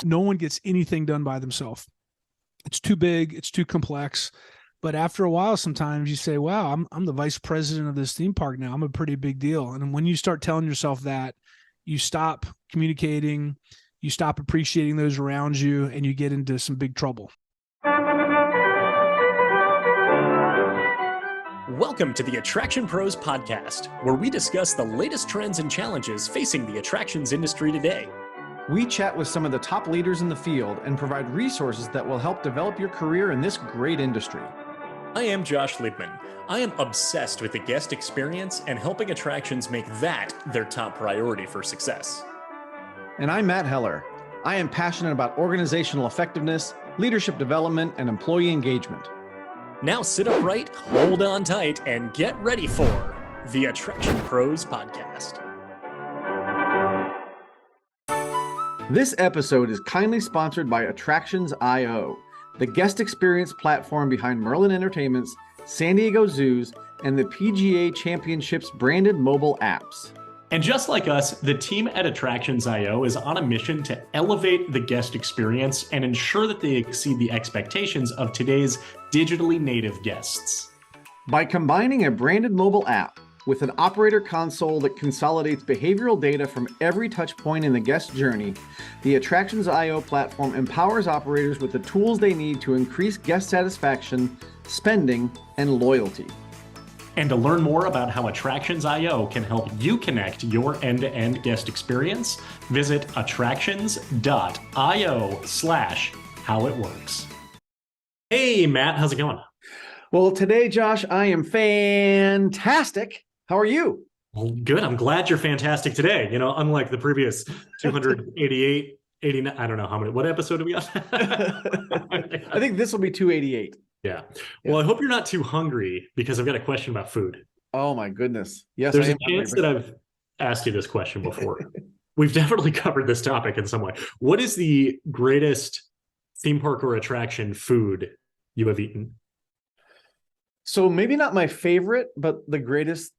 no one gets anything done by themselves. It's too big. It's too complex. But after a while, sometimes you say, wow, I'm the vice president of this theme park now. I'm a pretty big deal. And when you start telling yourself that, you stop communicating, you stop appreciating those around you, and you get into some big trouble. Welcome to the Attraction Pros podcast, where we discuss the latest trends and challenges facing the attractions industry today. We chat with some of the top leaders in the field and provide resources that will help develop your career in this great industry. I am Josh Liebman. I am obsessed with the guest experience and helping attractions make that their top priority for success. And I'm Matt Heller. I am passionate about organizational effectiveness, leadership development, and employee engagement. Now sit upright, hold on tight, and get ready for the Attraction Pros podcast. This episode is kindly sponsored by Attractions.io, the guest experience platform behind Merlin Entertainment's, San Diego Zoo's, and the PGA Championships branded mobile apps. And just like us, the team at Attractions.io is on a mission to elevate the guest experience and ensure that they exceed the expectations of today's digitally native guests. By combining a branded mobile app with an operator console that consolidates behavioral data from every touch point in the guest journey, the Attractions.io platform empowers operators with the tools they need to increase guest satisfaction, spending, and loyalty. And to learn more about how Attractions.io can help you connect your end-to-end guest experience, visit attractions.io/howitworks. Hey, Matt, how's it going? Well, today, Josh, I am fantastic. How are you? Well, good. I'm glad you're fantastic today. You know, unlike the previous 288, 89, I don't know how many, what episode are we on? I think this will be 288. Yeah. Well, I hope you're not too hungry because I've got a question about food. Oh my goodness. Yes, there's a chance that I've asked you this question before. We've definitely covered this topic in some way. What is the greatest theme park or attraction food you have eaten? So maybe not my favorite, but the greatest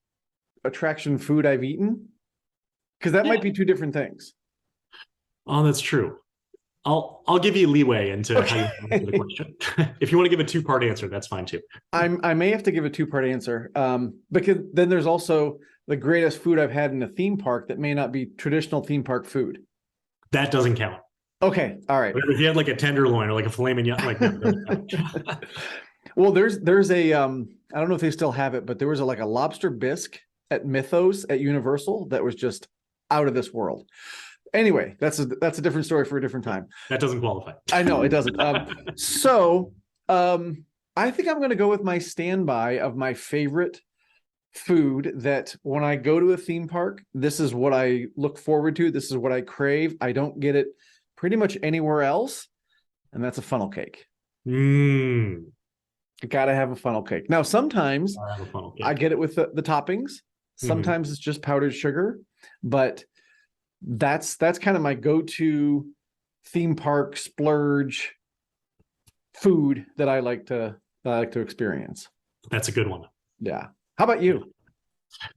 attraction food I've eaten, because that might be two different things. Oh, that's true. I'll give you leeway into how you answer the question. If you want to give a two-part answer, that's fine too. I may have to give a two-part answer, because then there's also the greatest food I've had in a theme park that may not be traditional theme park food. That doesn't count. Okay, all right. But if you had like a tenderloin or like a filet mignon, like that. Well, there's a I don't know if they still have it, but there was a lobster bisque at Mythos at Universal that was just out of this world. Anyway, that's a different story for a different time. That doesn't qualify. I know it doesn't. So I think I'm going to go with my standby of my favorite food that when I go to a theme park, this is what I look forward to. This is what I crave. I don't get it pretty much anywhere else. And that's a funnel cake. You got to have a funnel cake. Now, sometimes I get it with the toppings. Sometimes it's just powdered sugar, but that's kind of my go-to theme park splurge food that I like to experience. That's a good one. Yeah. How about you?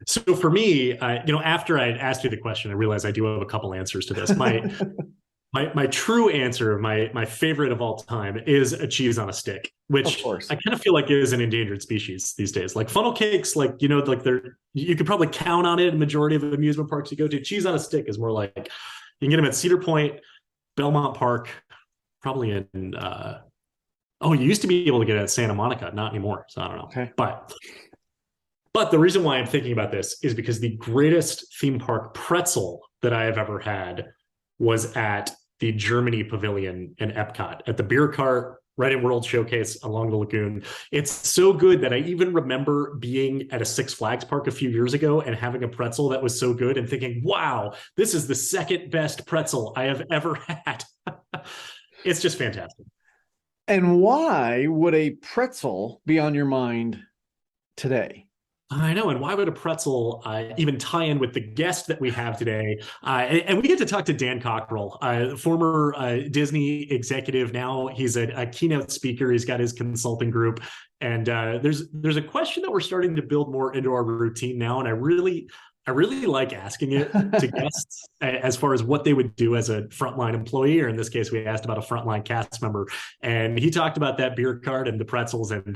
So for me, after I asked you the question, I realized I do have a couple answers to this. My true answer, my favorite of all time, is a cheese on a stick, which I kind of feel like is an endangered species these days. Like funnel cakes, you could probably count on it in the majority of amusement parks you go to. Cheese on a stick is more like you can get them at Cedar Point, Belmont Park, probably in you used to be able to get it at Santa Monica, not anymore. So I don't know. Okay. But the reason why I'm thinking about this is because the greatest theme park pretzel that I have ever had was at the Germany Pavilion in Epcot, at the beer cart, right in World Showcase along the lagoon. It's so good that I even remember being at a Six Flags park a few years ago and having a pretzel that was so good and thinking, wow, this is the second best pretzel I have ever had. It's just fantastic. And why would a pretzel be on your mind today? I know. And why would a pretzel even tie in with the guest that we have today? And we get to talk to Dan Cockerell, former Disney executive. Now he's a keynote speaker. He's got his consulting group. And there's a question that we're starting to build more into our routine now. And I really I really like asking it to guests as far as what they would do as a frontline employee, or in this case, we asked about a frontline cast member, and he talked about that beer cart and the pretzels, and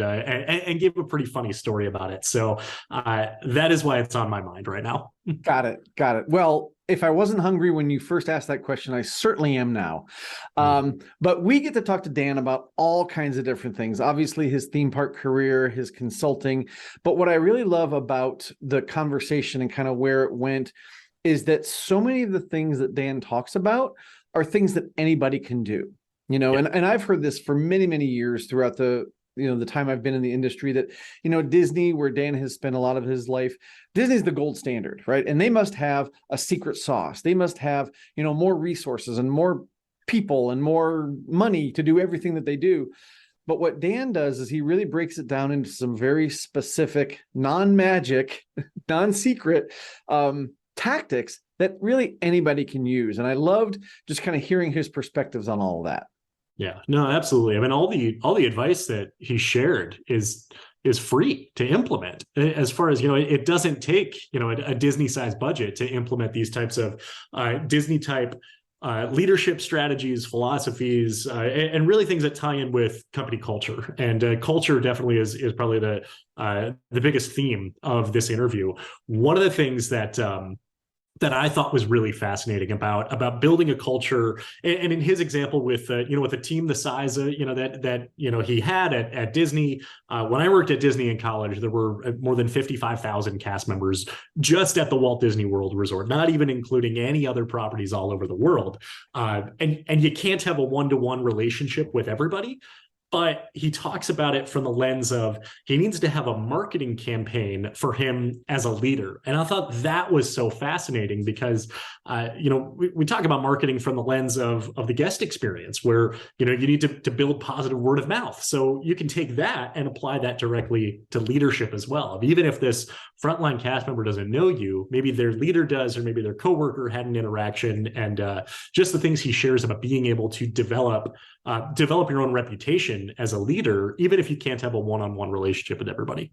gave a pretty funny story about it. So that is why it's on my mind right now. Got it. Well, if I wasn't hungry when you first asked that question, I certainly am now. But we get to talk to Dan about all kinds of different things. Obviously, his theme park career, his consulting. But what I really love about the conversation and kind of where it went is that so many of the things that Dan talks about are things that anybody can do. And I've heard this for many, many years throughout the time I've been in the industry, that, Disney, where Dan has spent a lot of his life, Disney's the gold standard, right? And they must have a secret sauce. They must have, more resources and more people and more money to do everything that they do. But what Dan does is he really breaks it down into some very specific, non-magic, non-secret tactics that really anybody can use. And I loved just kind of hearing his perspectives on all of that. Yeah, no, absolutely. I mean, all the advice that he shared is free to implement. As far as, it doesn't take, a Disney-sized budget to implement these types of Disney type leadership strategies, philosophies, and really things that tie in with company culture. And culture definitely is probably the biggest theme of this interview. One of the things that I thought was really fascinating about building a culture, and in his example with with a team the size of that he had at Disney. When I worked at Disney in college, there were more than 55,000 cast members just at the Walt Disney World Resort, not even including any other properties all over the world. And you can't have a one-to-one relationship with everybody. But he talks about it from the lens of he needs to have a marketing campaign for him as a leader. And I thought that was so fascinating because, we talk about marketing from the lens of the guest experience where, you need to build positive word of mouth. So you can take that and apply that directly to leadership as well. Even if this frontline cast member doesn't know you, maybe their leader does, or maybe their coworker had an interaction, and just the things he shares about being able to develop your own reputation as a leader, even if you can't have a one-on-one relationship with everybody.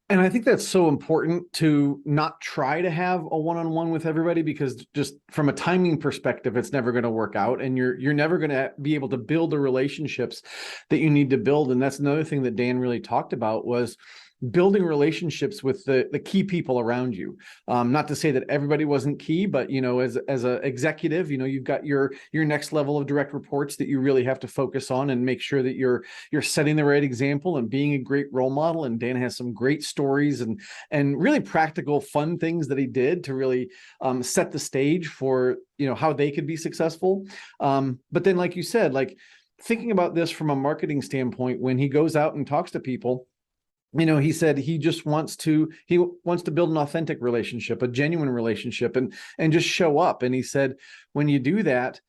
And I think that's so important to not try to have a one-on-one with everybody, because just from a timing perspective, it's never going to work out, and you're never going to be able to build the relationships that you need to build. And that's another thing that Dan really talked about, was building relationships with the key people around you. Not to say that everybody wasn't key, but as an executive, you've got your next level of direct reports that you really have to focus on and make sure that you're setting the right example and being a great role model. And Dan has some great stories and really practical, fun things that he did to really set the stage for how they could be successful. But then, like you said, like thinking about this from a marketing standpoint, when he goes out and talks to people, he said he just wants to build an authentic relationship, a genuine relationship, and just show up. And he said, when you do that,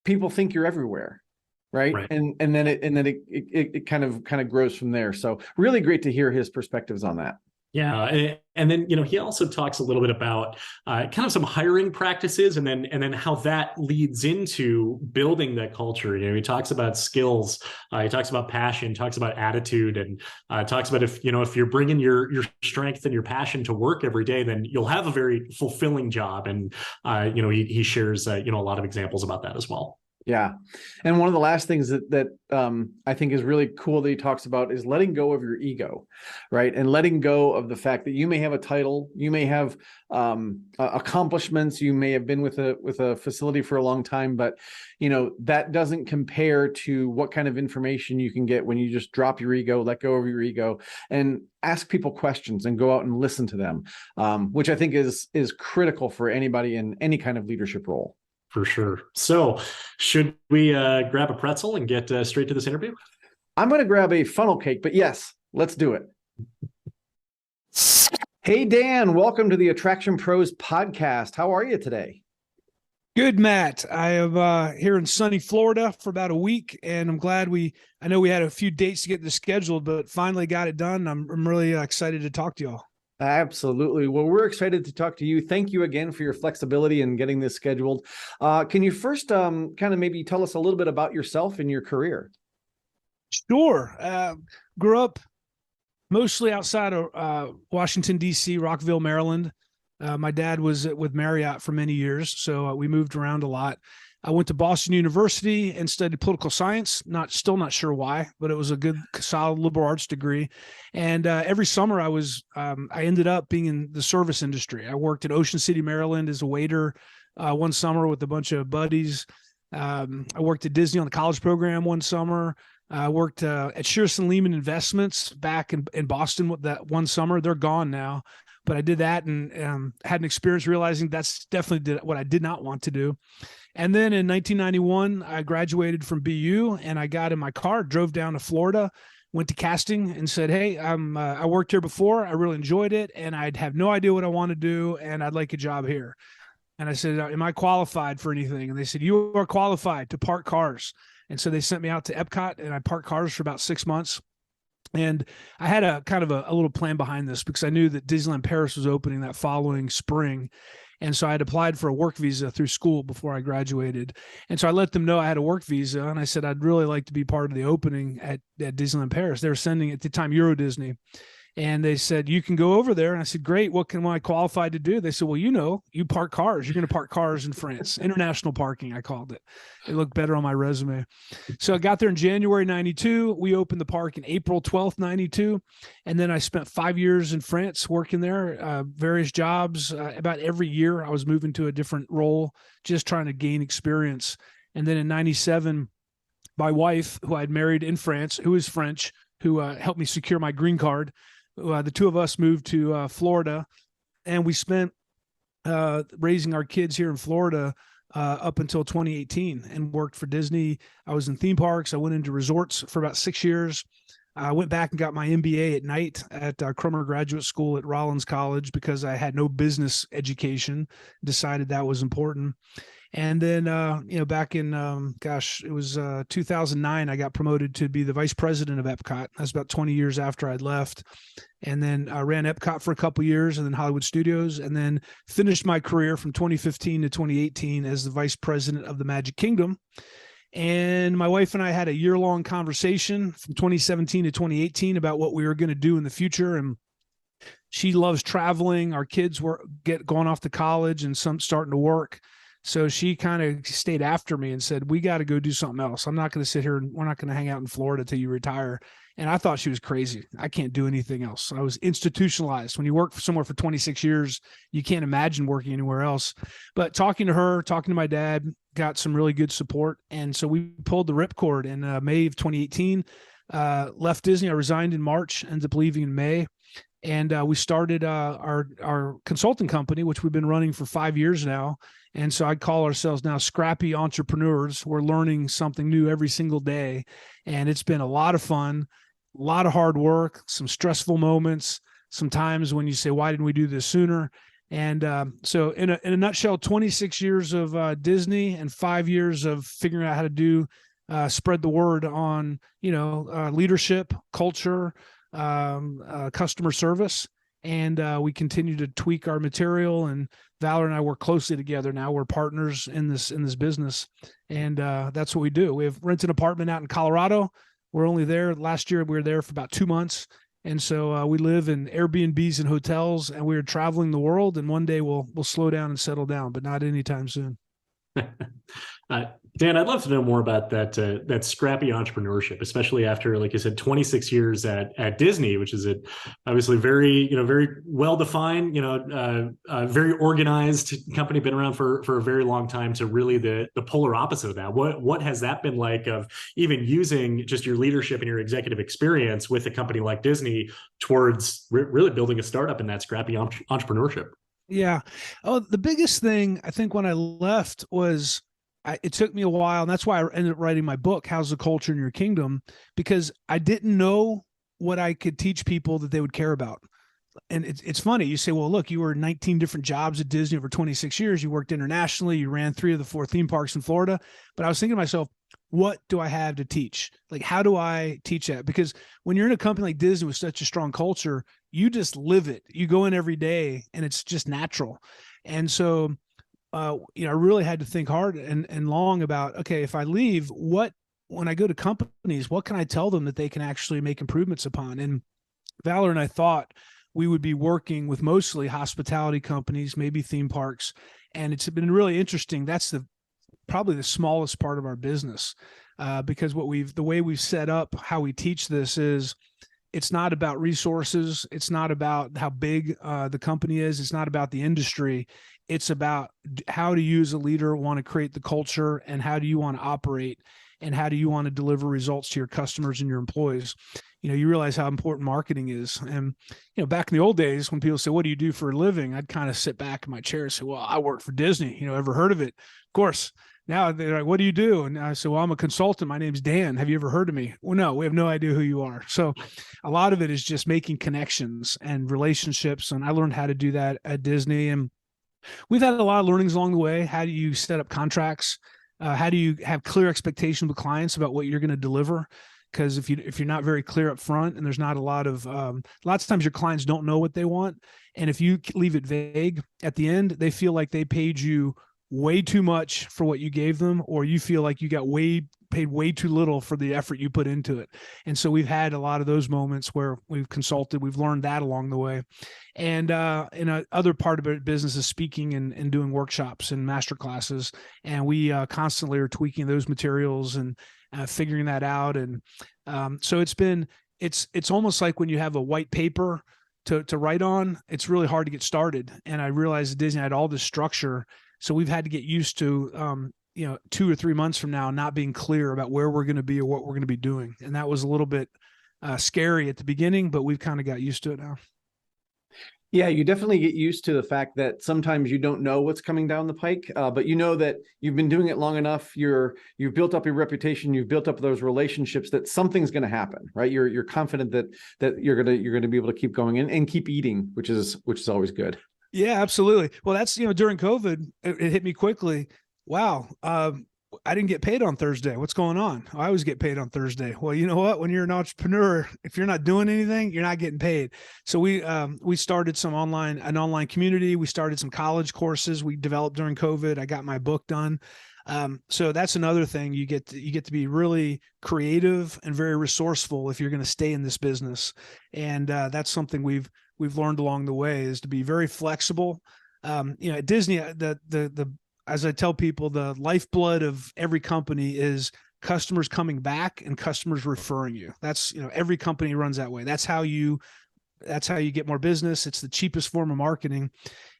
people think you're everywhere. Right. And then it kind of grows from there. So really great to hear his perspectives on that. Yeah. And then, he also talks a little bit about kind of some hiring practices, and then how that leads into building that culture. He talks about skills, he talks about passion, talks about attitude, and talks about if you're bringing your strength and your passion to work every day, then you'll have a very fulfilling job. And, he shares, a lot of examples about that as well. Yeah. And one of the last things that I think is really cool that he talks about is letting go of your ego, right? And letting go of the fact that you may have a title, you may have accomplishments, you may have been with a facility for a long time, but that doesn't compare to what kind of information you can get when you just drop your ego, let go of your ego, and ask people questions and go out and listen to them, which I think is critical for anybody in any kind of leadership role. For sure. So should we grab a pretzel and get straight to this interview? I'm going to grab a funnel cake, but yes, let's do it. Hey, Dan, welcome to the Attraction Pros podcast. How are you today? Good, Matt. I am here in sunny Florida for about a week, and I'm glad I know we had a few dates to get this scheduled, but finally got it done. I'm really excited to talk to y'all. Absolutely. Well, we're excited to talk to you. Thank you again for your flexibility in getting this scheduled. Can you first kind of maybe tell us a little bit about yourself and your career? Sure. Grew up mostly outside of Washington, D.C., Rockville, Maryland. My dad was with Marriott for many years, so we moved around a lot. I went to Boston University and studied political science. Still not sure why, but it was a good, solid liberal arts degree. And every summer I ended up being in the service industry. I worked at Ocean City, Maryland as a waiter one summer with a bunch of buddies. I worked at Disney on the college program one summer. I worked at Shearson Lehman Investments back in Boston with that one summer. They're gone now, but I did that and had an experience realizing that's definitely what I did not want to do. And then in 1991, I graduated from BU and I got in my car, drove down to Florida, went to casting and said, hey, I worked here before. I really enjoyed it. And I'd have no idea what I want to do. And I'd like a job here. And I said, am I qualified for anything? And they said, you are qualified to park cars. And so they sent me out to Epcot and I parked cars for about 6 months. And I had a kind of a little plan behind this because I knew that Disneyland Paris was opening that following spring. And so I had applied for a work visa through school before I graduated. And so I let them know I had a work visa. And I said, I'd really like to be part of the opening at Disneyland Paris. They were sending at the time Euro Disney. And they said, you can go over there. And I said, great. What am I qualified to do? They said, well, you park cars. You're going to park cars in France. International parking, I called it. It looked better on my resume. So I got there in January 92. We opened the park in April 12th, 92. And then I spent 5 years in France working there, various jobs. About every year I was moving to a different role, just trying to gain experience. And then in 97, my wife, who I'd married in France, who is French, who helped me secure my green card, the two of us moved to Florida, and we spent raising our kids here in Florida up until 2018 and worked for Disney. I was in theme parks. I went into resorts for about 6 years. I went back and got my MBA at night at Crummer Graduate School at Rollins College because I had no business education, decided that was important. And then, back in, it was 2009, I got promoted to be the Vice President of Epcot. That's about 20 years after I'd left. And then I ran Epcot for a couple of years and then Hollywood Studios, and then finished my career from 2015 to 2018 as the Vice President of the Magic Kingdom. And my wife and I had a year-long conversation from 2017 to 2018 about what we were going to do in the future. And she loves traveling. Our kids were going off to college and some starting to work. So she kind of stayed after me and said, we got to go do something else. I'm not going to sit here and we're not going to hang out in Florida till you retire. And I thought she was crazy. I can't do anything else. I was institutionalized. When you work for somewhere for 26 years, you can't imagine working anywhere else. But talking to her, talking to my dad, got some really good support. And so we pulled the ripcord in May of 2018, left Disney. I resigned in March, ended up leaving in May. And we started our consulting company, which we've been running for 5 years now. And so I call ourselves now scrappy entrepreneurs. We're learning something new every single day. And it's been a lot of fun, a lot of hard work, some stressful moments, some times when you say, why didn't we do this sooner? And so in a nutshell, 26 years of Disney and 5 years of figuring out how to do spread the word on, leadership, culture, customer service. And we continue to tweak our material, and Valerie and I work closely together now. We're partners in this business, and that's what we do. We have rented an apartment out in Colorado. We're only there. Last year we were there for about 2 months, and so we live in Airbnbs and hotels, and we're traveling the world. And one day we'll slow down and settle down, but not anytime soon. Dan, I'd love to know more about that scrappy entrepreneurship, especially after, like you said, 26 years at Disney, which is obviously very well defined, very organized company, been around for a very long time, to really the polar opposite of that. What has that been like, of even using just your leadership and your executive experience with a company like Disney towards really building a startup in that scrappy entrepreneurship? Yeah. Oh, the biggest thing I think when I left was it took me a while, and that's why I ended up writing my book, How's the Culture in Your Kingdom, because I didn't know what I could teach people that they would care about. And it's funny. You say, well, look, you were 19 different jobs at Disney over 26 years. You worked internationally. You ran 3 of the 4 theme parks in Florida. But I was thinking to myself, what do I have to teach? Like, how do I teach that? Because when you're in a company like Disney with such a strong culture, you just live it. You go in every day and it's just natural. And so, I really had to think hard and long about, okay, if I leave, when I go to companies, what can I tell them that they can actually make improvements upon? And Valerie and I thought, we would be working with mostly hospitality companies, maybe theme parks. And it's been really interesting. That's probably the smallest part of our business, because the way we've set up how we teach this is, it's not about resources. It's not about how big the company is. It's not about the industry. It's about how do you as a leader want to create the culture, and how do you want to operate, and how do you want to deliver results to your customers and your employees. You realize how important marketing is. And, back in the old days when people say, what do you do for a living? I'd kind of sit back in my chair and say, well, I work for Disney. Ever heard of it? Of course. Now they're like, what do you do? And I said, well, I'm a consultant. My name's Dan. Have you ever heard of me? Well, no, we have no idea who you are. So a lot of it is just making connections and relationships. And I learned how to do that at Disney. And we've had a lot of learnings along the way. How do you set up contracts? How do you have clear expectations with clients about what you're going to deliver? Because if you're not very clear up front, and there's not lots of times your clients don't know what they want. And if you leave it vague at the end, they feel like they paid you way too much for what you gave them, or you feel like you got paid way too little for the effort you put into it. And so we've had a lot of those moments where we've consulted, we've learned that along the way. And in other part of our business is speaking and doing workshops and master classes. And we constantly are tweaking those materials and figuring that out. And so it's almost like when you have a white paper to write on, it's really hard to get started. And I realized at Disney I had all this structure. So we've had to get used to, 2 or 3 months from now, not being clear about where we're going to be or what we're going to be doing. And that was a little bit scary at the beginning, but we've kind of got used to it now. Yeah, you definitely get used to the fact that sometimes you don't know what's coming down the pike, but you know that you've been doing it long enough. You've built up your reputation. You've built up those relationships that something's going to happen, right? You're confident that you're gonna be able to keep going and keep eating, which is always good. Yeah, absolutely. Well, that's, during COVID, it hit me quickly. Wow. I didn't get paid on Thursday. What's going on? I always get paid on Thursday. Well, you know what? When you're an entrepreneur, if you're not doing anything, you're not getting paid. So we started an online community. We started some college courses we developed during COVID. I got my book done. So that's another thing. You get to be really creative and very resourceful if you're going to stay in this business. And that's something we've learned along the way, is to be very flexible. At Disney, as I tell people, the lifeblood of every company is customers coming back and customers referring you. That's, every company runs that way. That's how you get more business. It's the cheapest form of marketing.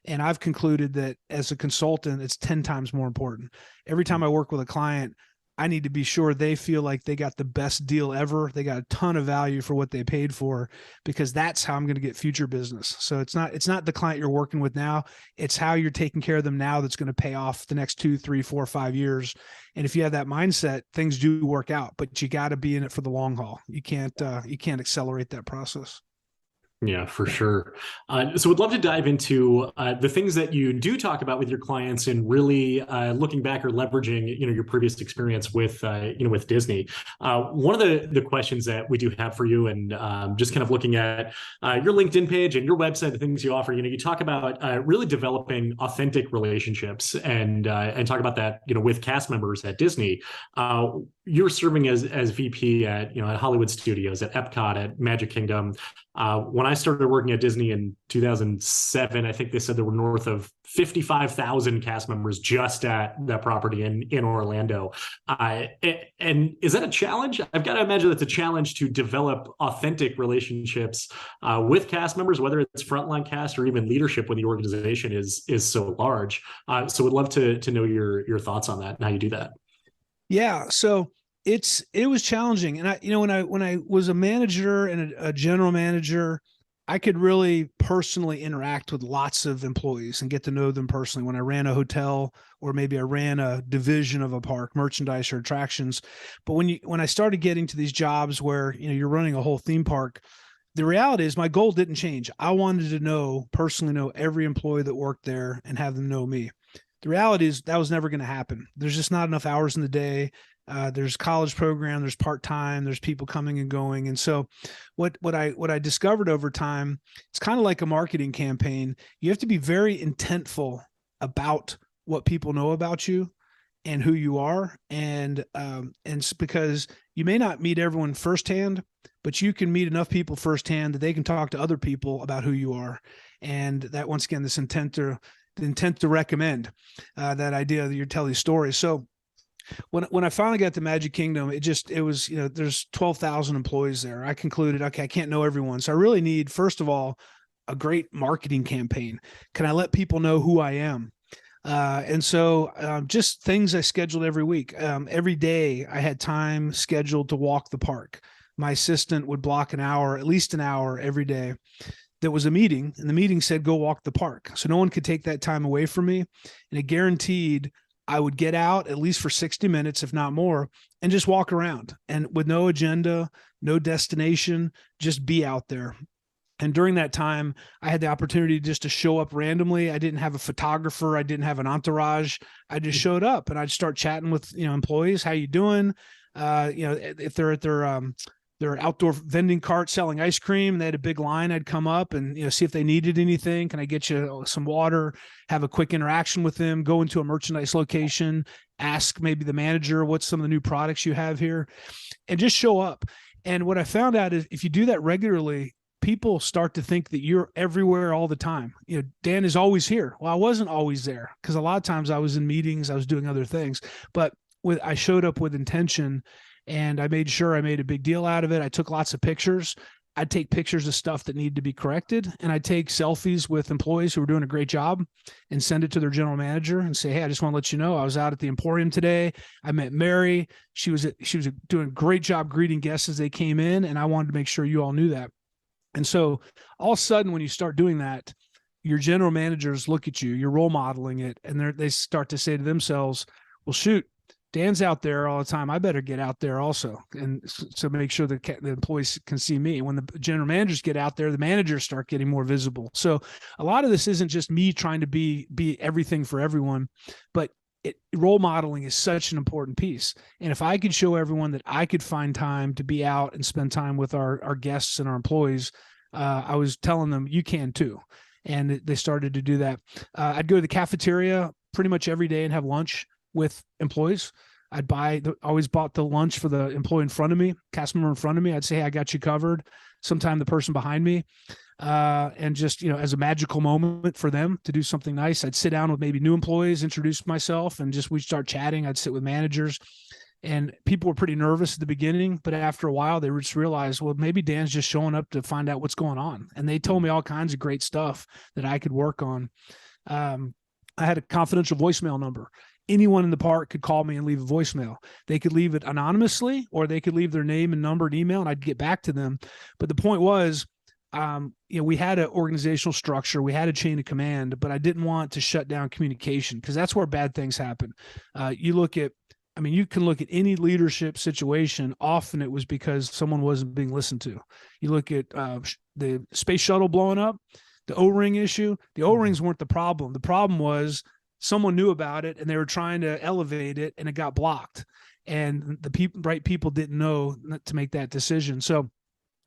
And I've concluded that as a consultant, it's 10 times more important. Every time I work with a client, I need to be sure they feel like they got the best deal ever. They got a ton of value for what they paid for, because that's how I'm going to get future business. So it's not the client you're working with now. It's how you're taking care of them now that's going to pay off the next 2, 3, 4, 5 years. And if you have that mindset, things do work out, but you got to be in it for the long haul. You can't accelerate that process. Yeah, for sure. So we'd love to dive into the things that you do talk about with your clients, and really looking back or leveraging, your previous experience with, with Disney. One of the questions that we do have for you, and just kind of looking at your LinkedIn page and your website, the things you offer, you talk about really developing authentic relationships, and talk about that, with cast members at Disney. You're serving as VP at Hollywood Studios, at Epcot, at Magic Kingdom. When I started working at Disney in 2007, I think they said there were north of 55,000 cast members just at that property in Orlando. And is that a challenge? I've got to imagine that's a challenge to develop authentic relationships with cast members, whether it's frontline cast or even leadership when the organization is so large. So we'd love to know your thoughts on that and how you do that. Yeah. So it was challenging. And when I was a manager and a general manager, I could really personally interact with lots of employees and get to know them personally. When I ran a hotel, or maybe I ran a division of a park, merchandise or attractions. But when I started getting to these jobs where, you're running a whole theme park, the reality is my goal didn't change. I wanted to personally know every employee that worked there and have them know me. The reality is that was never going to happen. There's just not enough hours in the day. There's college program, there's part-time, there's people coming and going. And so what I discovered over time, it's kind of like a marketing campaign. You have to be very intentful about what people know about you. and who you are. And it's because you may not meet everyone firsthand, but you can meet enough people firsthand that they can talk to other people about who you are. And that, once again, the intent to recommend, that idea that you're telling stories. So when I finally got to Magic Kingdom, it was, there's 12,000 employees there. I concluded, okay, I can't know everyone. So I really need, first of all, a great marketing campaign. Can I let people know who I am? And so just things I scheduled every week. Every day I had time scheduled to walk the park. My assistant would block an hour, at least an hour every day. There was a meeting, and the meeting said, go walk the park. So no one could take that time away from me. And it guaranteed I would get out at least for 60 minutes, if not more, and just walk around, and with no agenda, no destination, just be out there. And during that time, I had the opportunity just to show up randomly. I didn't have a photographer. I didn't have an entourage. I just showed up, and I'd start chatting with, employees. How you doing? If they're at their outdoor vending cart selling ice cream, and they had a big line, I'd come up and, see if they needed anything. Can I get you some water? Have a quick interaction with them, go into a merchandise location, ask maybe the manager, what's some of the new products you have here, and just show up. And what I found out is if you do that regularly, people start to think that you're everywhere all the time. Dan is always here. Well, I wasn't always there, because a lot of times I was in meetings, I was doing other things, but I showed up with intention, and I made sure I made a big deal out of it. I took lots of pictures. I'd take pictures of stuff that needed to be corrected, and I'd take selfies with employees who were doing a great job and send it to their general manager and say, hey, I just want to let you know I was out at the Emporium today. I met Mary. She was doing a great job greeting guests as they came in, and I wanted to make sure you all knew that. And so all of a sudden, when you start doing that, your general managers look at you, you're role modeling it, and they start to say to themselves, well, shoot, Dan's out there all the time. I better get out there also. And so make sure the employees can see me. When the general managers get out there, the managers start getting more visible. So a lot of this isn't just me trying to be everything for everyone, but role modeling is such an important piece. And if I could show everyone that I could find time to be out and spend time with our guests and our employees, I was telling them you can too. And they started to do that. I'd go to the cafeteria pretty much every day and have lunch with employees. I'd always bought the lunch for the employee in front of me, cast member in front of me. I'd say, hey, I got you covered. Sometime the person behind me. And just, as a magical moment for them to do something nice. I'd sit down with maybe new employees, introduce myself, and we'd start chatting. I'd sit with managers, and people were pretty nervous at the beginning, but after a while they just realized, well, maybe Dan's just showing up to find out what's going on. And they told me all kinds of great stuff that I could work on. I had a confidential voicemail number. Anyone in the park could call me and leave a voicemail. They could leave it anonymously, or they could leave their name and number and email, and I'd get back to them. But the point was, we had an organizational structure, we had a chain of command, but I didn't want to shut down communication, because that's where bad things happen. You can look at any leadership situation. Often it was because someone wasn't being listened to. You look at the space shuttle blowing up, the O-ring issue. The O-rings weren't the problem. The problem was someone knew about it and they were trying to elevate it, and it got blocked. And the right people didn't know to make that decision. So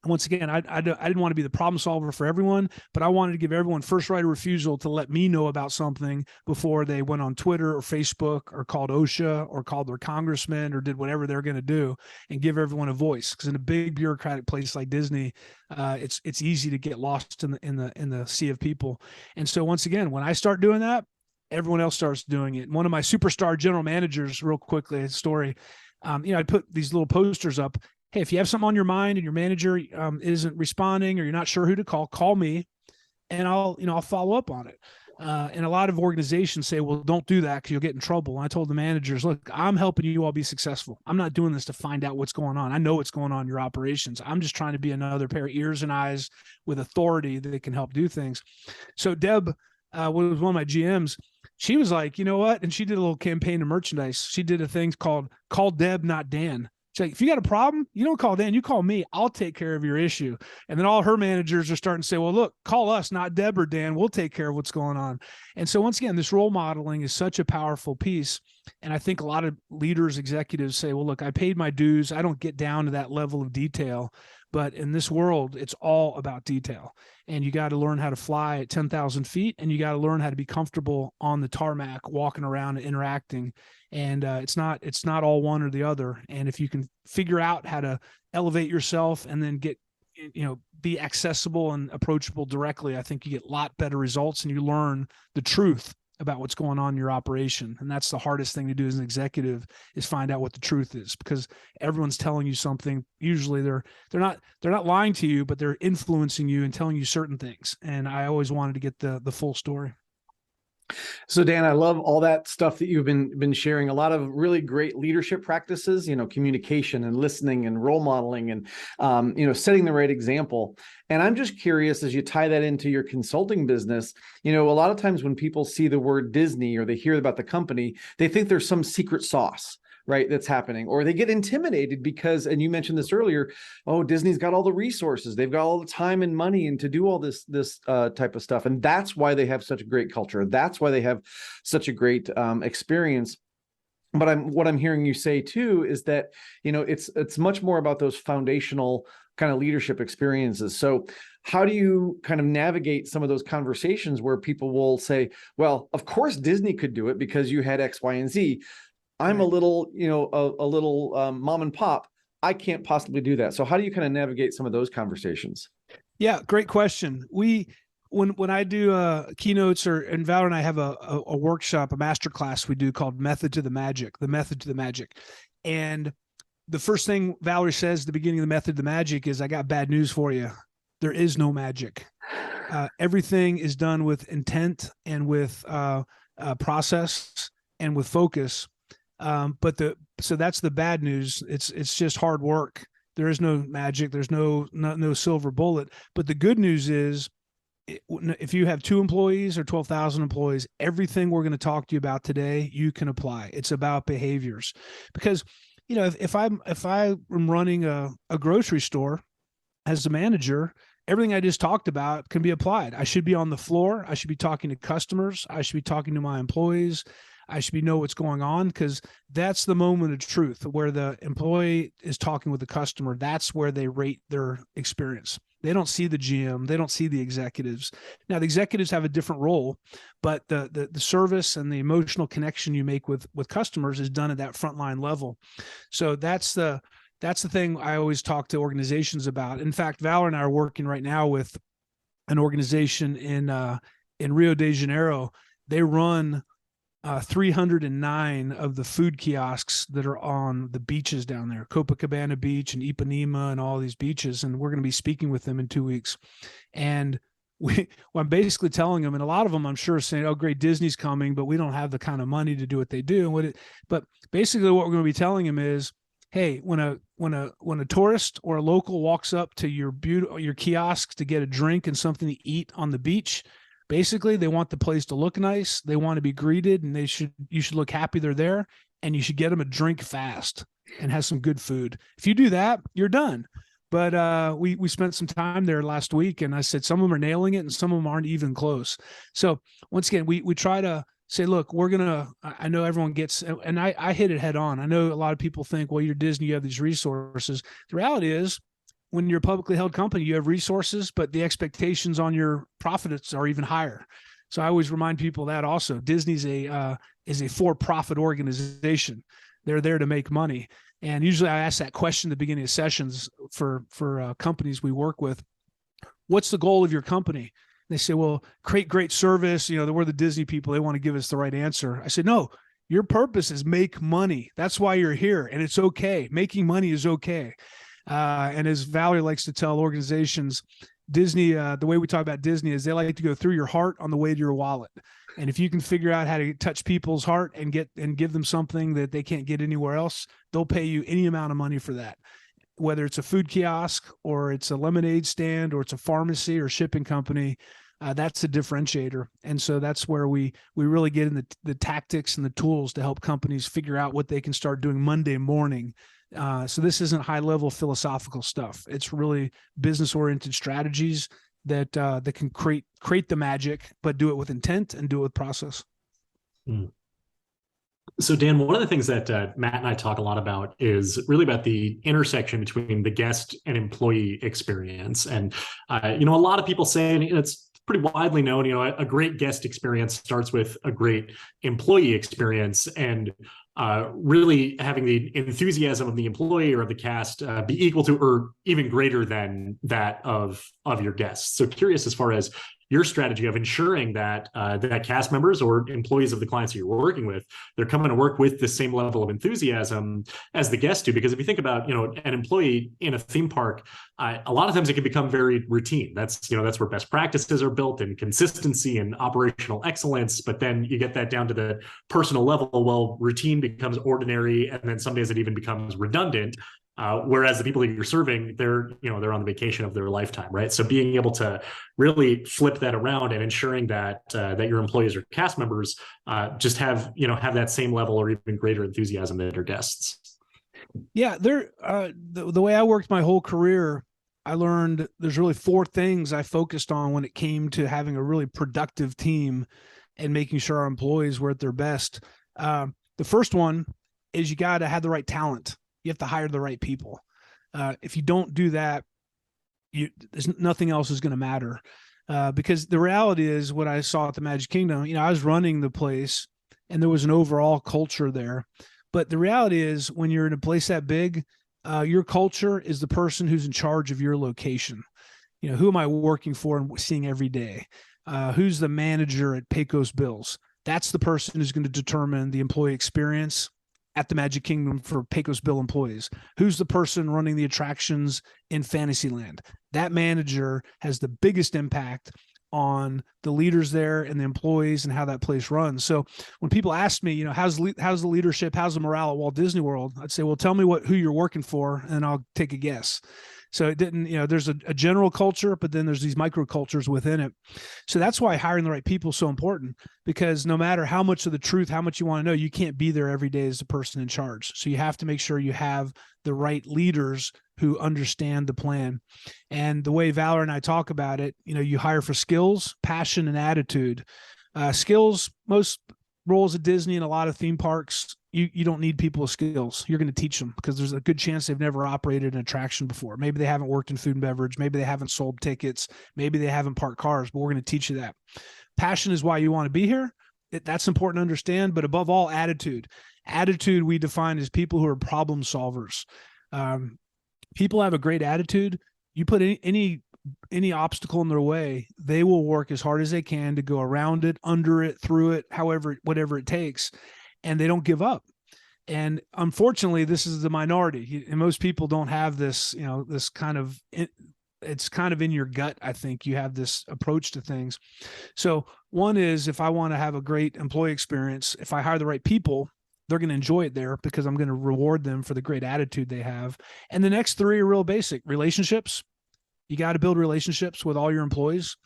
once again, I didn't want to be the problem solver for everyone, but I wanted to give everyone first right of refusal to let me know about something before they went on Twitter or Facebook or called OSHA or called their congressman or did whatever they're going to do, and give everyone a voice. Because in a big bureaucratic place like Disney, it's easy to get lost in the sea of people. And so once again, when I start doing that, everyone else starts doing it. And one of my superstar general managers, real quickly, a story, I'd put these little posters up. Hey, if you have something on your mind and your manager isn't responding, or you're not sure who to call me, and I'll follow up on it. And a lot of organizations say, well, don't do that because you'll get in trouble. And I told the managers, look, I'm helping you all be successful. I'm not doing this to find out what's going on. I know what's going on in your operations. I'm just trying to be another pair of ears and eyes with authority that can help do things. So Deb was one of my GMs. She was like, you know what? And she did a little campaign of merchandise. She did a thing called Call Deb, Not Dan. She's like, if you got a problem, you don't call Dan, you call me. I'll take care of your issue. And then all her managers are starting to say, well, look, call us, not Deb or Dan. We'll take care of what's going on. And so once again, this role modeling is such a powerful piece. And I think a lot of leaders, executives say, well, look, I paid my dues. I don't get down to that level of detail, But in this world, it's all about detail. And you got to learn how to fly at 10,000 feet, and you got to learn how to be comfortable on the tarmac, walking around and interacting. And it's not all one or the other. And if you can figure out how to elevate yourself and then be accessible and approachable directly, I think you get a lot better results, and you learn the truth about what's going on in your operation. And that's the hardest thing to do as an executive, is find out what the truth is, because everyone's telling you something. Usually they're not lying to you, but they're influencing you and telling you certain things. And I always wanted to get the full story. So Dan, I love all that stuff that you've been sharing. A lot of really great leadership practices, communication and listening and role modeling and, setting the right example. And I'm just curious, as you tie that into your consulting business, a lot of times when people see the word Disney or they hear about the company, they think there's some secret sauce, right, that's happening, or they get intimidated because, and you mentioned this earlier, oh, Disney's got all the resources, they've got all the time and money and to do all this type of stuff. And that's why they have such a great culture. That's why they have such a great experience. But what I'm hearing you say too is that, it's much more about those foundational kind of leadership experiences. So how do you kind of navigate some of those conversations where people will say, well, of course Disney could do it because you had X, Y, and Z. I'm a little, a little mom and pop. I can't possibly do that. So how do you kind of navigate some of those conversations? Yeah, great question. When I do keynotes, and Valerie and I have a workshop, a master class we do called Method to the Magic, the Method to the Magic. And the first thing Valerie says at the beginning of the Method to the Magic is, I got bad news for you. There is no magic. Everything is done with intent and with process and with focus. So that's the bad news. It's just hard work. There is no magic. There's no silver bullet. But the good news is, if you have 2 employees or 12,000 employees, everything we're going to talk to you about today, you can apply. It's about behaviors. Because, if I'm running a grocery store as a manager, everything I just talked about can be applied. I should be on the floor. I should be talking to customers. I should be talking to my employees. I should know what's going on, because that's the moment of truth, where the employee is talking with the customer. That's where they rate their experience. They don't see the GM. They don't see the executives. Now, the executives have a different role, but the service and the emotional connection you make with customers is done at that frontline level. So that's the thing I always talk to organizations about. In fact, Valerie and I are working right now with an organization in Rio de Janeiro. They run 309 of the food kiosks that are on the beaches down there, Copacabana Beach and Ipanema and all these beaches. And we're going to be speaking with them in 2 weeks. And I'm basically telling them, and a lot of them I'm sure saying, oh, great, Disney's coming, but we don't have the kind of money to do what they do. But basically what we're going to be telling them is, hey, when a tourist or a local walks up to your kiosk to get a drink and something to eat on the beach, basically, they want the place to look nice. They want to be greeted, and you should look happy they're there, and you should get them a drink fast and have some good food. If you do that, you're done. But we spent some time there last week, and I said some of them are nailing it, and some of them aren't even close. So once again, we try to say, look, I know everyone gets, and I hit it head on. I know a lot of people think, well, you're Disney, you have these resources. The reality is, when you're a publicly held company, you have resources, but the expectations on your profits are even higher. So I always remind people that also. Disney's is a for-profit organization. They're there to make money. And usually I ask that question at the beginning of sessions for companies we work with. What's the goal of your company? They say, well, create great service. We're the Disney people. They want to give us the right answer. I said, no, your purpose is make money. That's why you're here. And it's okay. Making money is okay. And as Valerie likes to tell organizations, Disney, the way we talk about Disney is they like to go through your heart on the way to your wallet. And if you can figure out how to touch people's heart and give them something that they can't get anywhere else, they'll pay you any amount of money for that. Whether it's a food kiosk or it's a lemonade stand or it's a pharmacy or shipping company, that's a differentiator. And so that's where we really get in the tactics and the tools to help companies figure out what they can start doing Monday morning. So this isn't high-level philosophical stuff. It's really business-oriented strategies that can create the magic, but do it with intent and do it with process. So, Dan, one of the things that Matt and I talk a lot about is really about the intersection between the guest and employee experience. And, a lot of people say, and it's pretty widely known, a great guest experience starts with a great employee experience, and really having the enthusiasm of the employee or of the cast be equal to or even greater than that of your guests. So curious as far as your strategy of ensuring that that cast members or employees of the clients you're working with, they're coming to work with the same level of enthusiasm as the guests do. Because if you think about, an employee in a theme park, a lot of times it can become very routine. That's where best practices are built, and consistency and operational excellence. But then you get that down to the personal level. Well, routine becomes ordinary, and then some days it even becomes redundant. Whereas the people that you're serving, they're on the vacation of their lifetime, right? So being able to really flip that around and ensuring that that your employees or cast members just have that same level or even greater enthusiasm than their guests. Yeah, the way I worked my whole career, I learned there's really 4 things I focused on when it came to having a really productive team and making sure our employees were at their best. The first one is you got to have the right talent. You have to hire the right people. If you don't do that, there's nothing else is going to matter. Because the reality is, what I saw at the Magic Kingdom, I was running the place and there was an overall culture there. But the reality is, when you're in a place that big, your culture is the person who's in charge of your location. Who am I working for and seeing every day? Who's the manager at Pecos Bills? That's the person who's going to determine the employee experience at the Magic Kingdom for Pecos Bill employees. Who's the person running the attractions in Fantasyland? That manager has the biggest impact on the leaders there and the employees and how that place runs. So when people ask me, how's the leadership, how's the morale at Walt Disney World? I'd say, well, tell me who you're working for, and I'll take a guess. So it didn't, there's a general culture, but then there's these microcultures within it. So that's why hiring the right people is so important, because no matter how much of the truth, how much you want to know, you can't be there every day as the person in charge. So you have to make sure you have the right leaders who understand the plan. And the way Valerie and I talk about it, you hire for skills, passion, and attitude. Skills, most roles at Disney and a lot of theme parks, you don't need people with skills. You're going to teach them, because there's a good chance they've never operated an attraction before. Maybe they haven't worked in food and beverage. Maybe they haven't sold tickets. Maybe they haven't parked cars, but we're going to teach you that. Passion is why you want to be here. That's important to understand. But above all, attitude. Attitude we define as people who are problem solvers. People have a great attitude. You put any obstacle in their way, they will work as hard as they can to go around it, under it, through it, whatever it takes. And they don't give up. And unfortunately, this is the minority. And most people don't have this, this kind of, it's kind of in your gut. I think you have this approach to things. So one is, if I want to have a great employee experience, if I hire the right people, they're going to enjoy it there, because I'm going to reward them for the great attitude they have. And the next 3 are real basic. Relationships. You got to build relationships with all your employees.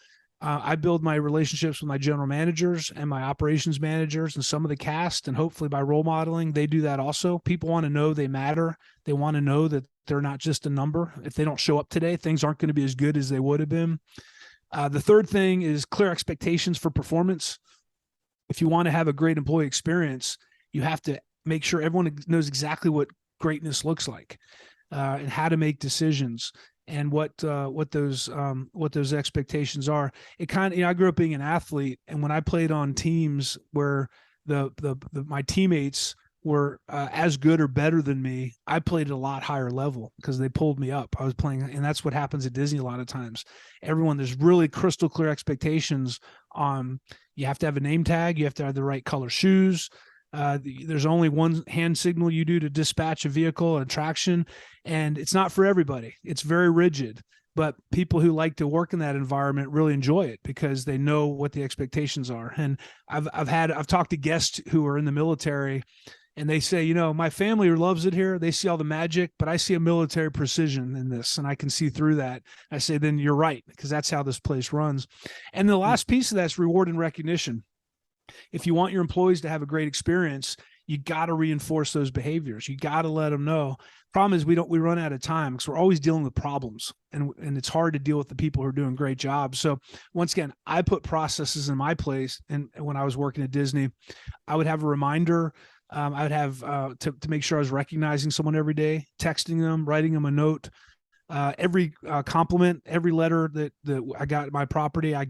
I build my relationships with my general managers and my operations managers and some of the cast, and hopefully by role modeling, they do that also. People want to know they matter. They want to know that they're not just a number. If they don't show up today, things aren't going to be as good as they would have been. The third thing is clear expectations for performance. If you want to have a great employee experience, you have to make sure everyone knows exactly what greatness looks like, and how to make decisions, and what those expectations are. It kind of, I grew up being an athlete, and when I played on teams where my teammates were as good or better than me, I played at a lot higher level because they pulled me up. I was playing, and that's what happens at Disney a lot of times. There's really crystal clear expectations on, you have to have a name tag, you have to have the right color shoes. There's only one hand signal you do to dispatch a vehicle, an attraction, and it's not for everybody. It's very rigid, but people who like to work in that environment really enjoy it because they know what the expectations are. And I've talked to guests who are in the military, and they say, my family loves it here. They see all the magic, but I see a military precision in this, and I can see through that. I say, then you're right, because that's how this place runs. And the last piece of that's reward and recognition. If you want your employees to have a great experience, you got to reinforce those behaviors. You got to let them know. Problem is we run out of time because we're always dealing with problems, and it's hard to deal with the people who are doing great jobs. So once again, I put processes in my place. And when I was working at Disney, I would have a reminder I would have to make sure I was recognizing someone every day, texting them, writing them a note. Every compliment, every letter that I got at my property, I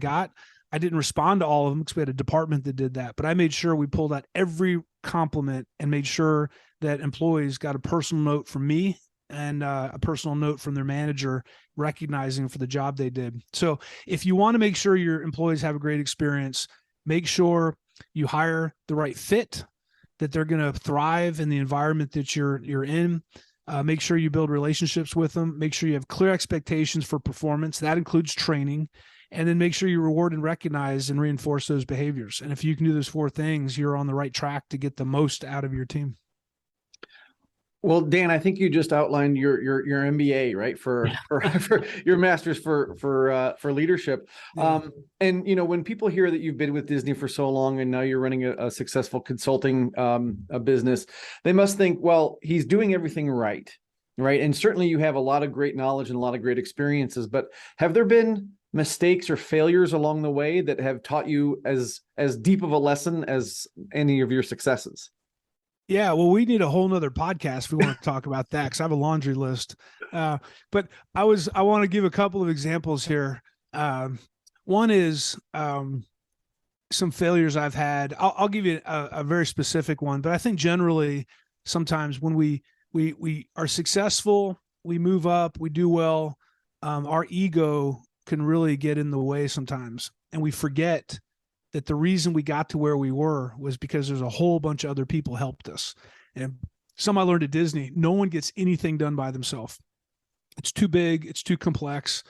didn't respond to all of them because we had a department that did that. But I made sure we pulled out every compliment and made sure that employees got a personal note from me and a personal note from their manager recognizing for the job they did. So if you want to make sure your employees have a great experience, make sure you hire the right fit, that they're going to thrive in the environment that you're in. Make sure you build relationships with them. Make sure you have clear expectations for performance. That includes training. And then make sure you reward and recognize and reinforce those behaviors. And if you can do those 4 things, you're on the right track to get the most out of your team. Well, Dan, I think you just outlined your MBA, right? For your master's for leadership. Yeah. And when people hear that you've been with Disney for so long and now you're running a successful consulting a business, they must think, well, he's doing everything right. And certainly you have a lot of great knowledge and a lot of great experiences, but have there been mistakes or failures along the way that have taught you as deep of a lesson as any of your successes? Yeah, well, we need a whole nother podcast if we want to talk about that, because I have a laundry list. But I want to give a couple of examples here. One is some failures I've had. I'll give you a very specific one, but I think generally sometimes when we are successful, we move up, we do well, our ego can really get in the way sometimes, and we forget that the reason we got to where we were was because there's a whole bunch of other people helped us. And some I learned at Disney, no one gets anything done by themselves. It's too big, it's too complex.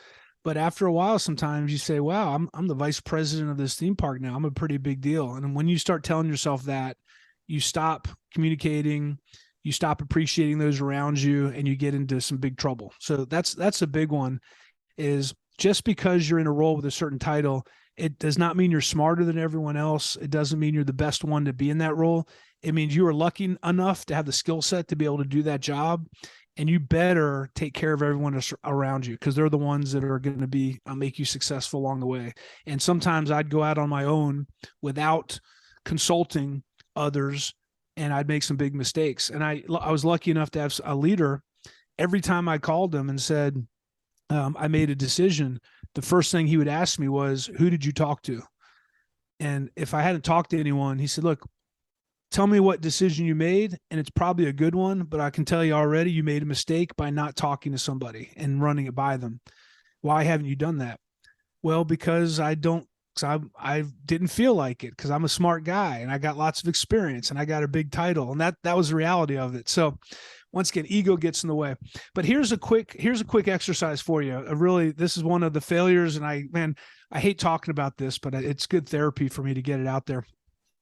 But after a while, sometimes you say, wow, I'm the vice president of this theme park now. I'm a pretty big deal. And when you start telling yourself that, you stop communicating, you stop appreciating those around you, and you get into some big trouble. So that's a big one, is just because you're in a role with a certain title, it does not mean you're smarter than everyone else. It doesn't mean you're the best one to be in that role. It means you are lucky enough to have the skill set to be able to do that job. And you better take care of everyone around you, because they're the ones that are going to be make you successful along the way. And sometimes I'd go out on my own without consulting others, and I'd make some big mistakes. And I was lucky enough to have a leader. Every time I called them and said, I made a decision, the first thing he would ask me was, who did you talk to? And if I hadn't talked to anyone, he said, look, tell me what decision you made, and it's probably a good one, but I can tell you already you made a mistake by not talking to somebody and running it by them. Why haven't you done that? Well, because I didn't feel like it, because I'm a smart guy and I got lots of experience and I got a big title, and that was the reality of it. So once again, ego gets in the way. But here's a quick exercise for you. This is one of the failures, and I hate talking about this, but it's good therapy for me to get it out there.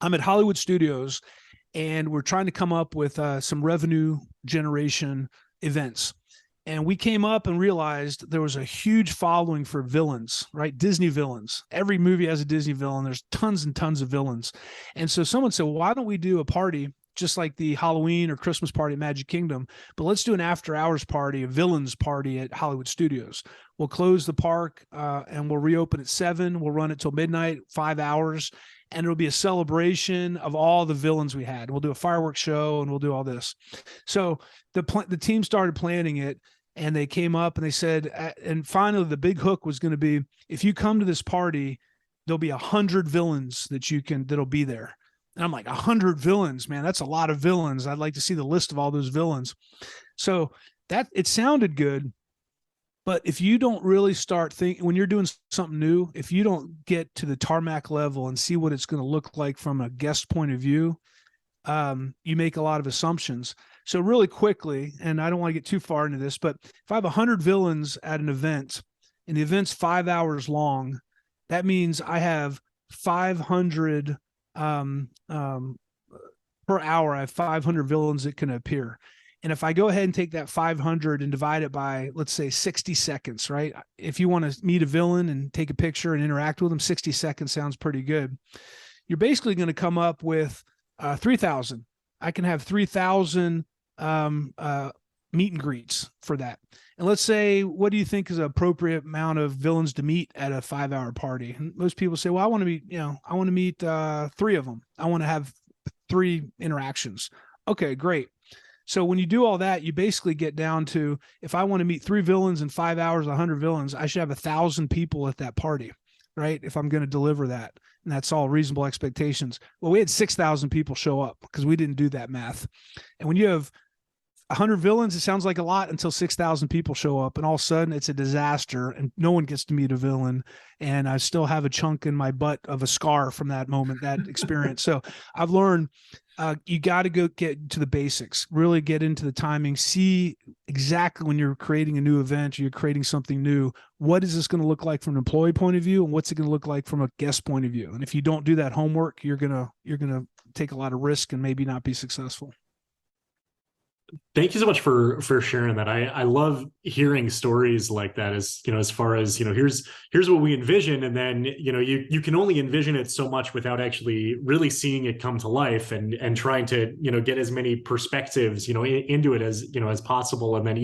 I'm at Hollywood Studios, and we're trying to come up with some revenue generation events. And we came up and realized there was a huge following for villains, right? Disney villains. Every movie has a Disney villain. There's tons and tons of villains. And so someone said, well, why don't we do a party just like the Halloween or Christmas party at Magic Kingdom, but let's do an after hours party, a villains party at Hollywood Studios. We'll close the park and we'll reopen at 7. We'll run it till midnight, 5 hours. And it'll be a celebration of all the villains we had. We'll do a fireworks show and we'll do all this. So the team started planning it, and they came up and they said, and finally the big hook was going to be, if you come to this party, there'll be 100 villains that'll be there. And I'm like, 100 villains, man, that's a lot of villains. I'd like to see the list of all those villains. So that it sounded good. But if you don't really start thinking, when you're doing something new, if you don't get to the tarmac level and see what it's going to look like from a guest point of view, you make a lot of assumptions. So really quickly, and I don't want to get too far into this, but if I have 100 villains at an event and the event's 5 hours long, that means I have 500 per hour. I have 500 villains that can appear. And if I go ahead and take that 500 and divide it by, let's say 60 seconds, right? If you want to meet a villain and take a picture and interact with them, 60 seconds sounds pretty good. You're basically going to come up with 3,000. I can have 3,000 meet and greets for that. And let's say, what do you think is an appropriate amount of villains to meet at a 5-hour party? And most people say, well, I want to meet 3 of them. I want to have 3 interactions. Okay, great. So when you do all that, you basically get down to, if I want to meet 3 villains in 5 hours, 100 villains, I should have 1,000 people at that party, right? If I'm going to deliver that, and that's all reasonable expectations. Well, we had 6,000 people show up because we didn't do that math. And when you have 100 villains, it sounds like a lot until 6,000 people show up, and all of a sudden it's a disaster and no one gets to meet a villain. And I still have a chunk in my butt of a scar from that moment, that experience. So I've learned you got to go get to the basics, really get into the timing, see exactly when you're creating a new event, or you're creating something new, what is this going to look like from an employee point of view, and what's it going to look like from a guest point of view? And if you don't do that homework, you're going to take a lot of risk and maybe not be successful. Thank you so much for sharing that. I love hearing stories like that, as as far as here's what we envision, and then you can only envision it so much without actually really seeing it come to life, and trying to get as many perspectives into it as possible. And then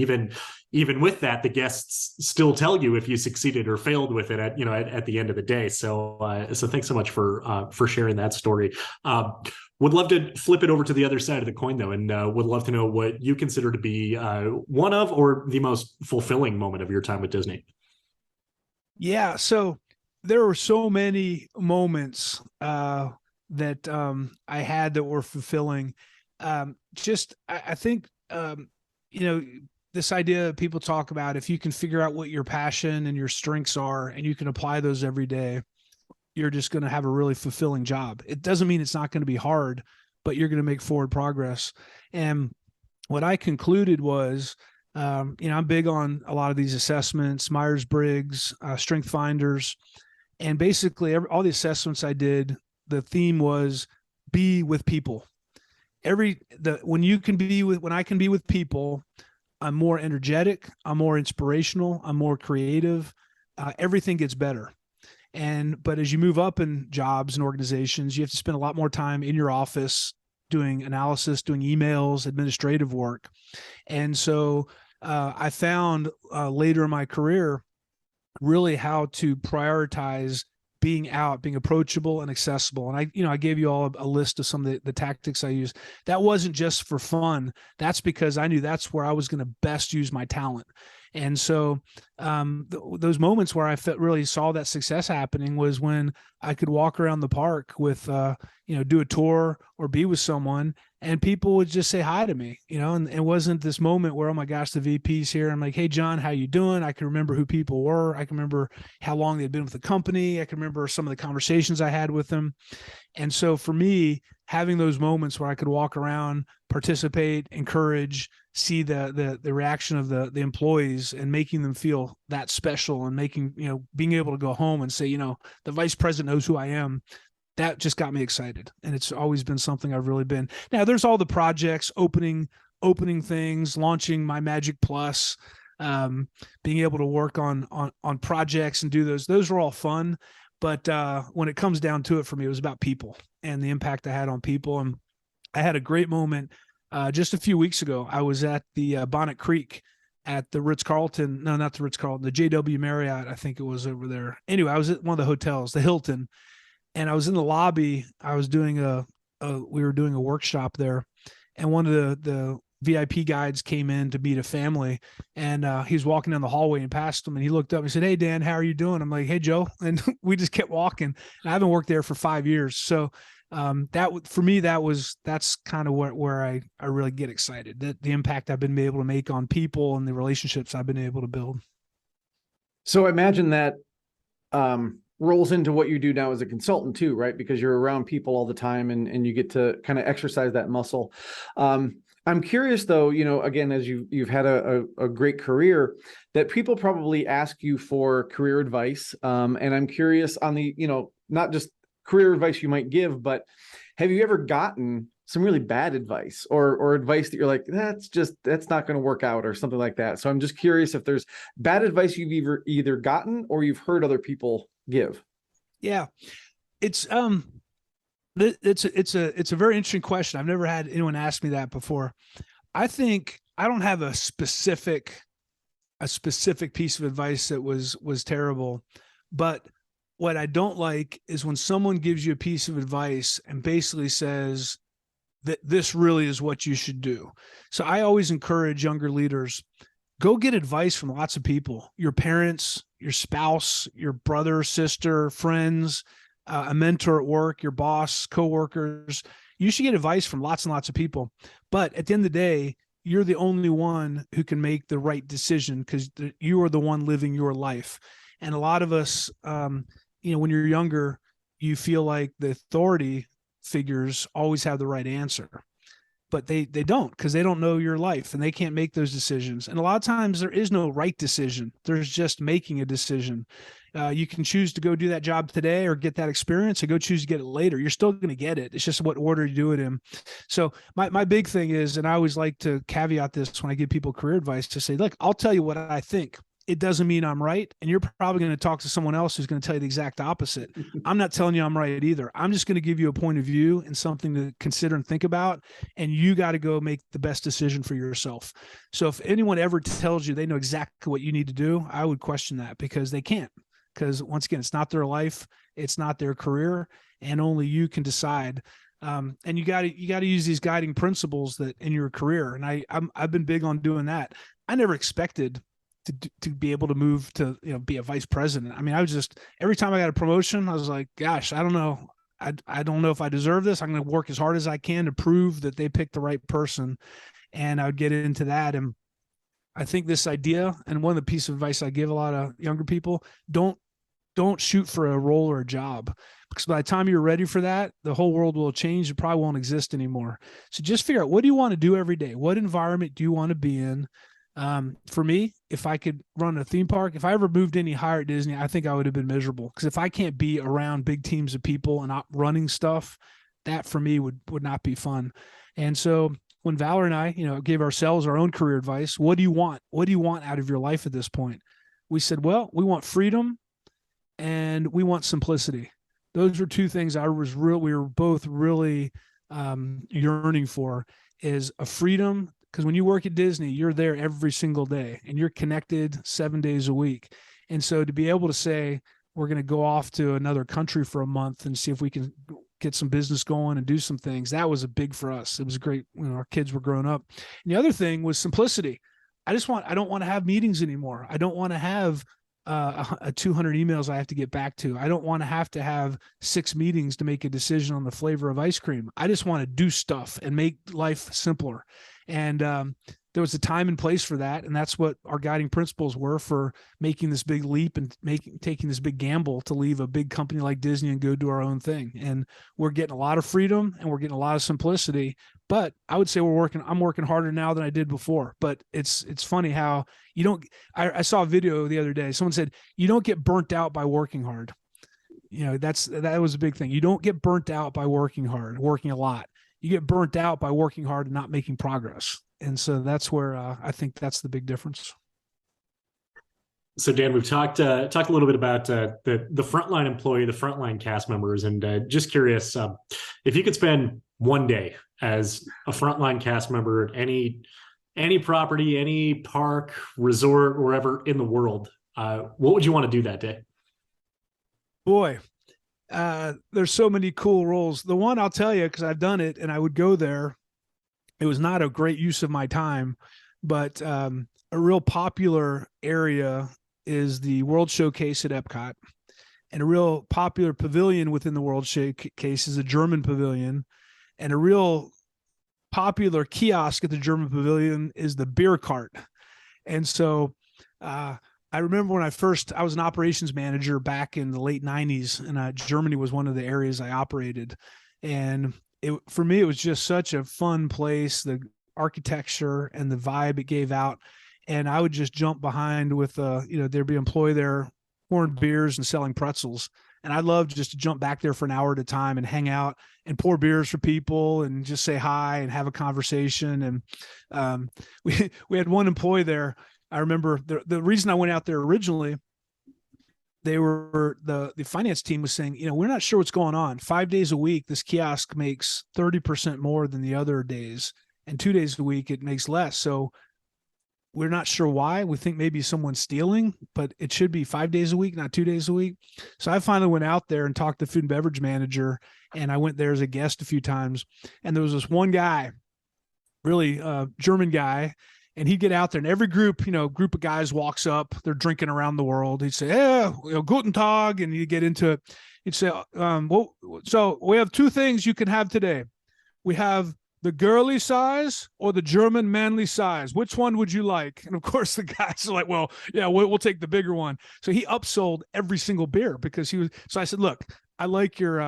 even with that, the guests still tell you if you succeeded or failed with it at the end of the day. So thanks so much for sharing that story. Would love to flip it over to the other side of the coin, though, and would love to know what you consider to be one of, or the most fulfilling moment of your time with Disney. Yeah, so there were so many moments that I had that were fulfilling. I think this idea that people talk about, if you can figure out what your passion and your strengths are, and you can apply those every day, you're just going to have a really fulfilling job. It doesn't mean it's not going to be hard, but you're going to make forward progress. And what I concluded was, I'm big on a lot of these assessments, Myers-Briggs, Strength Finders, and basically all the assessments I did, the theme was be with people. When I can be with people, I'm more energetic, I'm more inspirational, I'm more creative. Everything gets better. But as you move up in jobs and organizations, you have to spend a lot more time in your office doing analysis, doing emails, administrative work. And so I found later in my career really how to prioritize being out, being approachable and accessible. And I gave you all a list of some of the tactics I used. That wasn't just for fun. That's because I knew that's where I was going to best use my talent. And so those moments where I really saw that success happening was when I could walk around the park with, do a tour or be with someone, and people would just say hi to me, and it wasn't this moment where, oh my gosh, the VP's here. I'm like, hey, John, how you doing? I can remember who people were. I can remember how long they'd been with the company. I can remember some of the conversations I had with them. And so for me, having those moments where I could walk around, participate, encourage, see the reaction of the employees, and making them feel that special, and being able to go home and say, the vice president knows who I am, that just got me excited. And it's always been something I've really been. Now there's all the projects, opening things, launching my Magic Plus, being able to work on projects and do those are all fun. But when it comes down to it, for me, it was about people and the impact I had on people. And I had a great moment just a few weeks ago. I was at the Bonnet Creek at the Ritz-Carlton. No, not the Ritz-Carlton, the JW Marriott, I think it was over there. Anyway, I was at one of the hotels, the Hilton, and I was in the lobby. I was doing we were doing a workshop there, and one of the VIP guides came in to meet a family, and he was walking down the hallway and passed him, and he looked up and he said, "Hey, Dan, how are you doing?" I'm like, "Hey, Joe." And we just kept walking, and I haven't worked there for 5 years. So for me, that's kind of where I really get excited, that the impact I've been able to make on people and the relationships I've been able to build. So I imagine that rolls into what you do now as a consultant too, right? Because you're around people all the time, and you get to kind of exercise that muscle. I'm curious though, again, as you've had a great career, that people probably ask you for career advice. And I'm curious on the, not just career advice you might give, but have you ever gotten some really bad advice or advice that you're like, that's not going to work out, or something like that? So I'm just curious if there's bad advice you've either gotten or you've heard other people give. Yeah, it's a very interesting question. I've never had anyone ask me that before. I think I don't have a specific piece of advice that was terrible, but what I don't like is when someone gives you a piece of advice and basically says, that this really is what you should do. So I always encourage younger leaders, go get advice from lots of people, your parents, your spouse, your brother, sister, friends, a mentor at work, your boss, coworkers. You should get advice from lots and lots of people. But at the end of the day, you're the only one who can make the right decision because you are the one living your life. And a lot of us, when you're younger, you feel like the authority figures always have the right answer, but they don't, because they don't know your life and they can't make those decisions. And a lot of times there is no right decision. There's just making a decision. You can choose to go do that job today or get that experience, or go choose to get it later. You're still going to get it. It's just what order you do it in. So my big thing is, and I always like to caveat this when I give people career advice, to say, look, I'll tell you what I think. It doesn't mean I'm right. And you're probably going to talk to someone else who's going to tell you the exact opposite. I'm not telling you I'm right either. I'm just going to give you a point of view and something to consider and think about. And you got to go make the best decision for yourself. So if anyone ever tells you they know exactly what you need to do, I would question that, because they can't. Because once again, it's not their life, it's not their career, and only you can decide. And you got to use these guiding principles that in your career. And I've been big on doing that. I never expected to be able to move to, be a vice president. I mean, I was just, every time I got a promotion, I was like, gosh, I don't know. I don't know if I deserve this. I'm going to work as hard as I can to prove that they picked the right person. And I would get into that. And I think this idea, and one of the pieces of advice I give a lot of younger people, don't shoot for a role or a job, because by the time you're ready for that, the whole world will change. It probably won't exist anymore. So just figure out, what do you want to do every day? What environment do you want to be in? For me, if I could run a theme park, if I ever moved any higher at Disney, I think I would have been miserable, because if I can't be around big teams of people and not running stuff, that for me would not be fun. And so when Valerie and I, gave ourselves our own career advice, what do you want? What do you want out of your life at this point? We said, well, we want freedom and we want simplicity. Those were two things we were both really yearning for, is a freedom. Because when you work at Disney, you're there every single day and you're connected 7 days a week. And so to be able to say, we're going to go off to another country for a month and see if we can get some business going and do some things, that was a big for us. It was great when our kids were growing up. And the other thing was simplicity. I don't want to have meetings anymore. I don't want to have a 200 emails I have to get back to. I don't want to have 6 meetings to make a decision on the flavor of ice cream. I just want to do stuff and make life simpler. And there was a time and place for that. And that's what our guiding principles were for making this big leap and taking this big gamble to leave a big company like Disney and go do our own thing. And we're getting a lot of freedom and we're getting a lot of simplicity, but I would say I'm working harder now than I did before. But it's funny how I saw a video the other day. Someone said, you don't get burnt out by working hard. That was a big thing. You don't get burnt out by working hard, working a lot. You get burnt out by working hard and not making progress. And so that's where I think that's the big difference. So Dan, we've talked a little bit about the frontline employee, the frontline cast members, and just curious, if you could spend one day as a frontline cast member at any property, any park, resort, wherever in the world, what would you want to do that day? Boy, there's so many cool roles. The one I'll tell you, because I've done it and I would go there, it was not a great use of my time, but a real popular area is the World Showcase at Epcot, and a real popular pavilion within the World Showcase is a German pavilion, and a real popular kiosk at the German pavilion is the beer cart. And so I remember when I was an operations manager back in the late 90s, and Germany was one of the areas I operated. And for me, it was just such a fun place, the architecture and the vibe it gave out. And I would just jump behind with, there'd be an employee there pouring beers and selling pretzels. And I loved just to jump back there for an hour at a time and hang out and pour beers for people and just say hi and have a conversation. And we had one employee there. I remember the reason I went out there originally, the finance team was saying, we're not sure what's going on. 5 days a week, this kiosk makes 30% more than the other days, and 2 days a week it makes less. So we're not sure why. We think maybe someone's stealing, but it should be 5 days a week, not 2 days a week. So I finally went out there and talked to the food and beverage manager, and I went there as a guest a few times. And there was this one guy, really German guy, and he'd get out there, and every group of guys walks up, they're drinking around the world. He'd say, "Yeah, guten Tag," and you get into it. He'd say, well, so we have two things you can have today. We have the girly size or the German manly size. Which one would you like? And of course the guys are like, well, yeah, we'll take the bigger one. So he upsold every single beer because so I said, look, I like your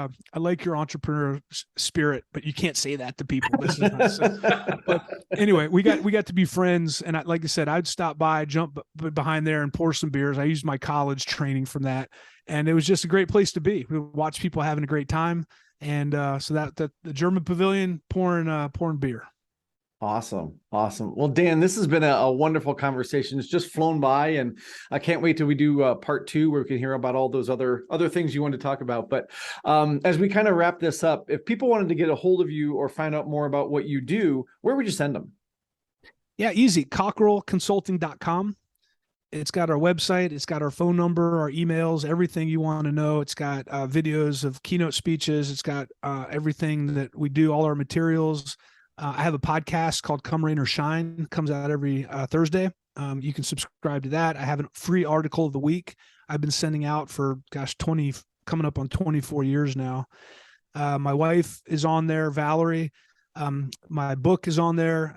entrepreneur spirit, but you can't say that to people. This is not so. But anyway, we got to be friends. And like I said, I'd stop by, jump behind there and pour some beers. I used my college training from that. And it was just a great place to be. We watch people having a great time. And so that the German pavilion pouring beer. Awesome. Well, Dan, this has been a wonderful conversation. It's just flown by, and I can't wait till we do part 2 where we can hear about all those other things you want to talk about. But as we kind of wrap this up, if people wanted to get a hold of you or find out more about what you do, where would you send them? Yeah, easy. CockrellConsulting.com. It's got our website. It's got our phone number, our emails, everything you want to know. It's got videos of keynote speeches. It's got everything that we do, all our materials. I have a podcast called Come Rain or Shine. It comes out every Thursday. You can subscribe to that. I have a free article of the week I've been sending out for, coming up on 24 years now. My wife is on there, Valerie. My book is on there,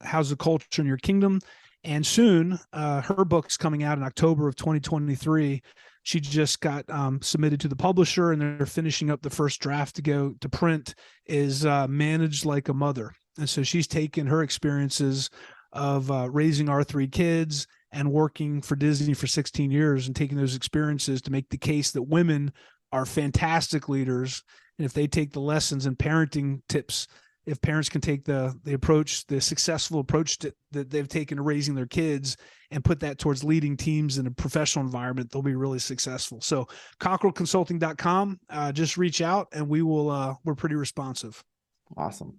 How's the Culture in Your Kingdom? And soon, her book's coming out in October of 2023. She just got submitted to the publisher, and they're finishing up the first draft to go to print, is Managed Like a Mother. And so she's taken her experiences of raising our 3 kids and working for Disney for 16 years and taking those experiences to make the case that women are fantastic leaders. And if they take the lessons and parenting tips, if parents can take the approach, the successful approach that they've taken to raising their kids and put that towards leading teams in a professional environment, they'll be really successful. So cockrellconsulting.com, just reach out and we're pretty responsive. Awesome.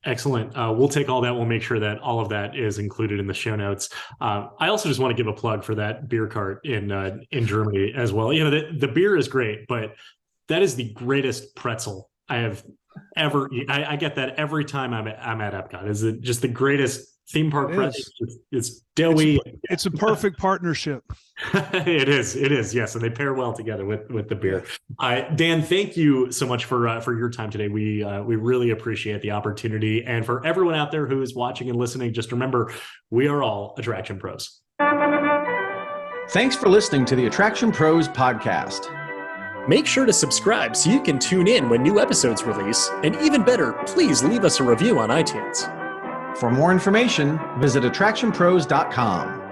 Excellent. We'll take all that. We'll make sure that all of that is included in the show notes. I also just want to give a plug for that beer cart in Germany as well. The beer is great, but that is the greatest pretzel I have ever eaten. I get that every time I'm at Epcot. Is it just the greatest theme park pretzel? It's doughy. It's a perfect partnership. It is. Yes. And they pair well together with the beer. Dan, thank you so much for your time today. We really appreciate the opportunity. And for everyone out there who is watching and listening, just remember, we are all attraction pros. Thanks for listening to the Attraction Pros podcast. Make sure to subscribe so you can tune in when new episodes release. And even better, please leave us a review on iTunes. For more information, visit attractionpros.com.